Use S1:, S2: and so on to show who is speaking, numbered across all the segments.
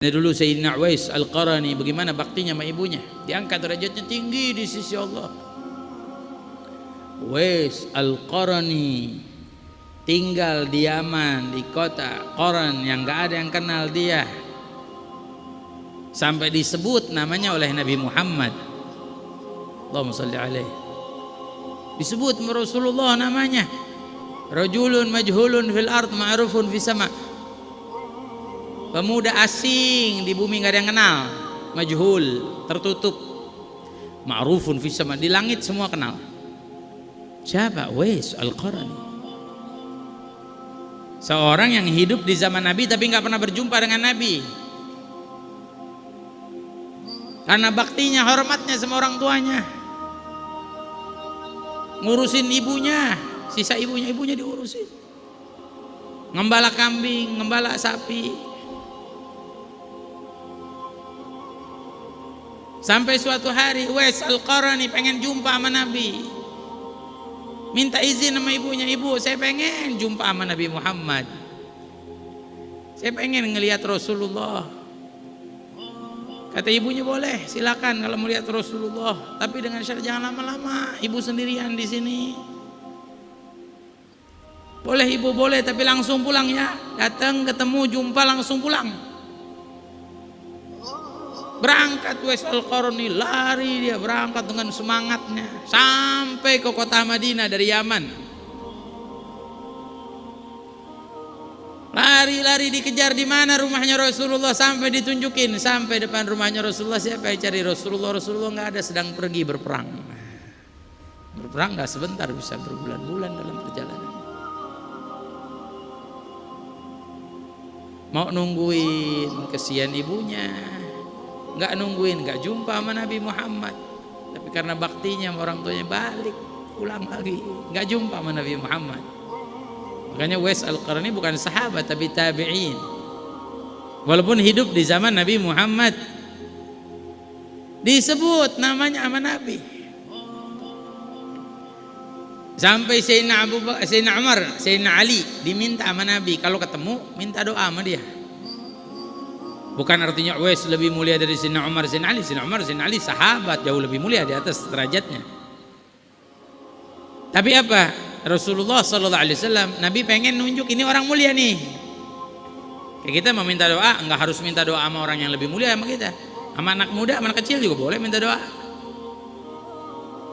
S1: Ini dulu Sayyidina Uwais Al-Qarani, bagaimana baktinya sama ibunya, diangkat derajatnya tinggi di sisi Allah. Uwais Al-Qarani tinggal di Yaman, di kota Qaran yang gak ada yang kenal dia, sampai disebut namanya oleh Nabi Muhammad, Allahumma salli alaihi, disebut Rasulullah namanya, rajulun majhulun fil ard ma'rufun fis sama, pemuda asing di bumi nggak ada yang kenal, majhul, tertutup, ma'rufun fis sama, di langit semua kenal. Siapa? Uwais Al-Qarani, seorang yang hidup di zaman Nabi tapi nggak pernah berjumpa dengan Nabi, karena baktinya, hormatnya sama orang tuanya, ngurusin ibunya, sisa ibunya diurusin, ngembala kambing, ngembala sapi. Sampai suatu hari Uwais Al-Qarani pengen jumpa sama Nabi, minta izin sama ibunya, ibu saya pengen jumpa sama Nabi Muhammad, saya pengen ngelihat Rasulullah. Kata ibunya, boleh, silakan kalau melihat Rasulullah, tapi dengan syarat jangan lama-lama, ibu sendirian di sini. Boleh ibu, boleh, tapi langsung pulang ya, datang ketemu jumpa langsung pulang. Berangkat Uwais Al-Qarani, lari dia, berangkat dengan semangatnya sampai ke kota Madinah dari Yaman. Lari-lari dikejar di mana rumahnya Rasulullah, sampai ditunjukin, sampai depan rumahnya Rasulullah. Siapa yang cari Rasulullah? Rasulullah nggak ada, sedang pergi berperang. Berperang nggak sebentar, bisa berbulan-bulan dalam perjalanan. Mau nungguin, kesian ibunya, nggak nungguin, nggak jumpa sama Nabi Muhammad, tapi karena baktinya sama orang tuanya balik pulang lagi, nggak jumpa sama Nabi Muhammad. Makanya Uwais Al-Qarani bukan sahabat tapi tabi'in, walaupun hidup di zaman Nabi Muhammad, disebut namanya sama Nabi. Sampai Sayyidina Umar, Sayyidina Ali diminta sama Nabi kalau ketemu minta doa sama dia. Bukan artinya Uwais lebih mulia dari Sayyidina Umar, Sayyidina Ali. Sayyidina Umar, Sayyidina Ali sahabat, jauh lebih mulia, di atas derajatnya. Tapi apa? Rasulullah SAW, Nabi pengen nunjuk ini orang mulia nih. Kayak kita mau minta doa, nggak harus minta doa sama orang yang lebih mulia sama kita. Sama anak muda, sama anak kecil juga boleh minta doa.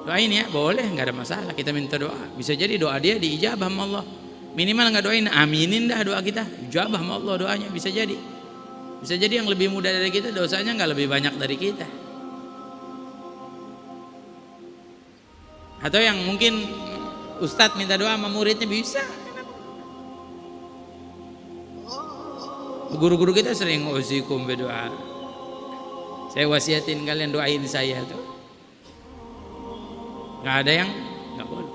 S1: Doain ya, boleh, nggak ada masalah. Kita minta doa, bisa jadi doa dia diijabah sama Allah. Minimal nggak doain, aminin dah doa kita, ijabah sama Allah doanya, bisa jadi. Bisa jadi yang lebih muda dari kita dosanya nggak lebih banyak dari kita. Atau yang mungkin ustadz minta doa sama muridnya, bisa. Guru-guru kita sering usikum berdoa. Saya wasiatin kalian doain saya tuh. Nggak ada yang nggak boleh.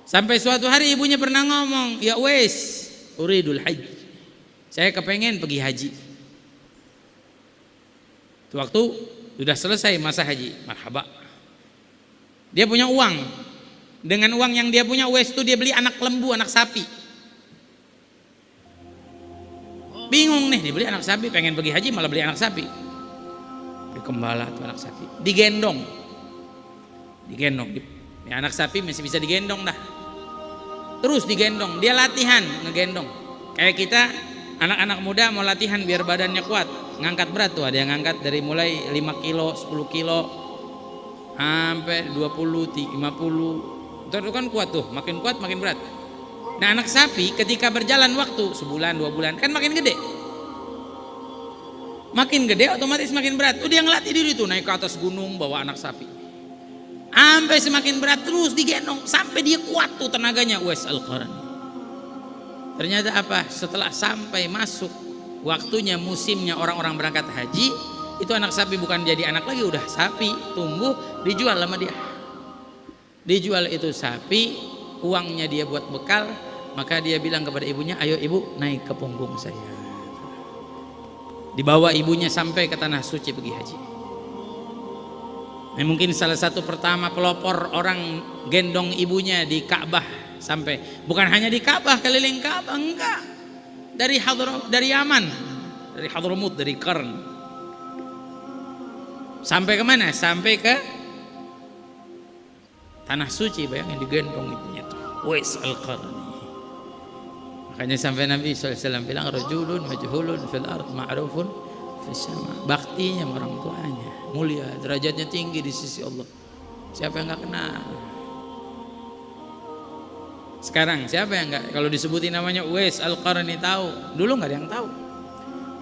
S1: Sampai suatu hari ibunya pernah ngomong, ya Uwais, uridul hajj, saya kepengen pergi haji. Waktu sudah selesai masa haji, marhaba. Dia punya uang. Dengan uang yang dia punya, Uwais itu dia beli anak lembu, anak sapi. Bingung nih, dibeli anak sapi, pengen pergi haji malah beli anak sapi. Beli gembala tuh anak sapi, digendong. Ya, anak sapi masih bisa digendong dah. Terus digendong, dia latihan ngegendong. Kayak kita anak-anak muda mau latihan biar badannya kuat, ngangkat berat tuh, ada yang ngangkat dari mulai 5 kilo, 10 kilo sampai 20, 50. Itu kan kuat tuh, makin kuat makin berat. Nah, anak sapi ketika berjalan waktu sebulan 2 bulan kan makin gede. Makin gede otomatis makin berat. Tuh dia ngelatih diri tuh, naik ke atas gunung bawa anak sapi. Sampai semakin berat terus digendong sampai dia kuat tuh tenaganya, Uwais Al-Qarani. Ternyata apa? Setelah sampai masuk waktunya, musimnya orang-orang berangkat haji, itu anak sapi bukan jadi anak lagi, udah sapi, tumbuh, dijual sama dia. Dijual itu sapi, uangnya dia buat bekal, maka dia bilang kepada ibunya, ayo ibu naik ke punggung saya. Dibawa ibunya sampai ke tanah suci pergi haji. Nah, mungkin salah satu pertama pelopor orang gendong ibunya di Ka'bah, sampai bukan hanya di Ka'bah, keliling Ka'bah, enggak, dari Yaman, dari Hadramut, dari Qarn. Sampai ke mana? Sampai ke tanah suci, bayangin digendong ibunya tuh. Uwais Al-Qarni. Makanya sampai Nabi SAW bilang rajulun majhulun fil ard ma'rufun fis sama. Baktinya orang tuanya mulia, derajatnya tinggi di sisi Allah. Siapa yang nggak kenal? Sekarang siapa yang nggak, kalau disebutin namanya Uwais Al-Qarni tahu? Dulu nggak ada yang tahu.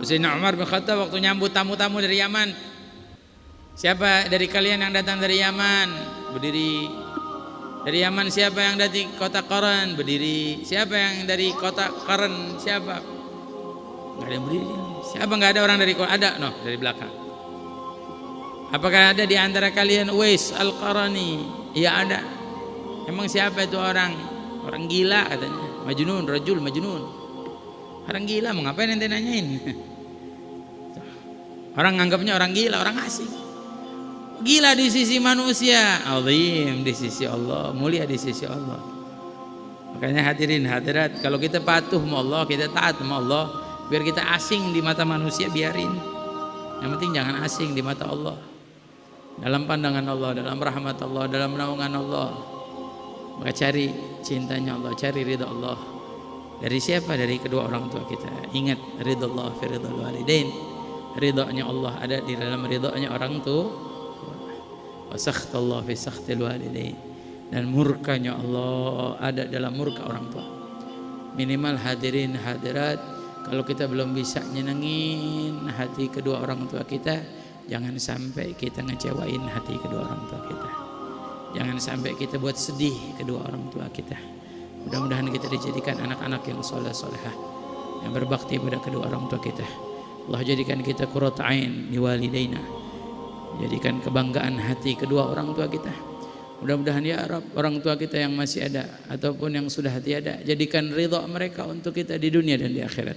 S1: Sayyidina Umar bin Khattab waktu nyambut tamu-tamu dari Yaman, siapa dari kalian yang datang dari Yaman? Berdiri. Dari Yaman siapa yang dari kota Qarn? Berdiri. Siapa yang dari kota Qarn? Siapa? Nggak ada yang berdiri. Siapa nggak ada orang dari kota? Ada, no, dari belakang. Apakah ada di antara kalian Uwais Al-Qarni? Ya ada. Emang siapa itu orang? Orang gila katanya. Majnun, rajul majnun. Orang gila, mau ngapain ente nanyain? Orang nganggapnya orang gila, orang asing. Gila di sisi manusia, azim di sisi Allah, mulia di sisi Allah. Makanya hadirin hadirat, kalau kita patuh sama Allah, kita taat sama Allah, biar kita asing di mata manusia biarin. Yang penting jangan asing di mata Allah. Dalam pandangan Allah, dalam rahmat Allah, dalam naungan Allah. Maka cari cintanya Allah, cari ridha Allah. Dari siapa? Dari kedua orang tua kita. Ingat, ridha Allah fi ridhal walidain. Ridhanya Allah ada di dalam ridhanya orang tua. Wa sakhtallah fi sakhtil walidain. Dan murkanya Allah ada dalam murka orang tua. Minimal hadirin hadirat, kalau kita belum bisa nyenengin hati kedua orang tua kita, jangan sampai kita ngecewain hati kedua orang tua kita. Jangan sampai kita buat sedih kedua orang tua kita. Mudah-mudahan kita dijadikan anak-anak yang soleh-solehah, yang berbakti pada kedua orang tua kita. Allah jadikan kita qurrata ain li walidaina, jadikan kebanggaan hati kedua orang tua kita. Mudah-mudahan ya Rabb, orang tua kita yang masih ada ataupun yang sudah tiada, jadikan ridha mereka untuk kita di dunia dan di akhirat.